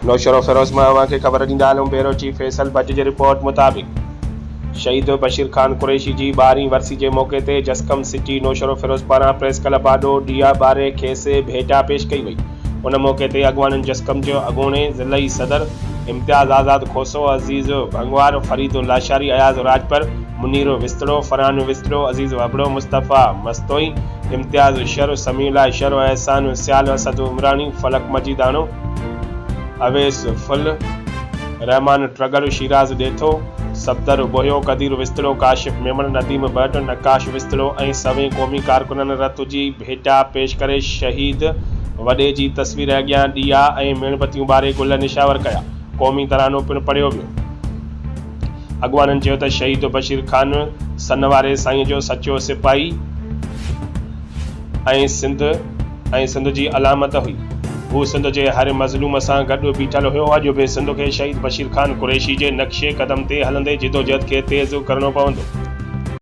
नौशरो फिरोज़ मां के ख़बर ॾींदा हलूं। Bureau chief Faisal Bhatt ji report मुताबिक़ शहीद बशीर खान कुरैशी जी 12वीं वरसी के मौके ते जसकम सिटी नौशरो फिरोज़ पारां प्रेस क्लब आडो दिया ॿारे खेसि भेटा पेश कई वई। उन मौके ते अॻवाननि जसकम जो अॻूणे ज़िलई सदर इम्तियाज़ आज़ाद खोसो, अज़ीज़ भंगवार, फरीद लाशारी, अयाज़ राजपर, मुनीर विस्तड़ो, फरहान विस्तड़ो, अज़ीज़ वबड़ो, मुस्तफ़ा मस्तोई, इम्तियाज़ शर, समीला शर, एहसान सियाल, असद उमरानी, फलक मजीदानो, अवेस फुल, रहमान ट्रगर, शिराज डेथो, सफदर बोयो, कदीर विस्तड़ो, काशिफ मेमन, नदीम भट्ट, नकाश विस्तड़ो ऐं सवें क़ौमी कारकुननि रत जी भेटा पेश करे शहीद वॾे जी तस्वीर अॻियां ॾिया ऐं मेणबतियूं ॿारे गुल निशावर कया। क़ौमी तरानो पिणु पढ़ियो वियो। अॻवाननि चयो त शहीद बशीर खान सन वारे साईं जो सचो सिपाही ऐं सिंध जी अलामत हुई। हू सिंध जे हर मज़लूम सां गॾु बीठल हुयो। अॼु बि सिंध खे शहीद बशीर खान कुरैशी जे नक्शे क़दम ते हलंदे जिदोजहद खे तेज़ करणो पवंदो।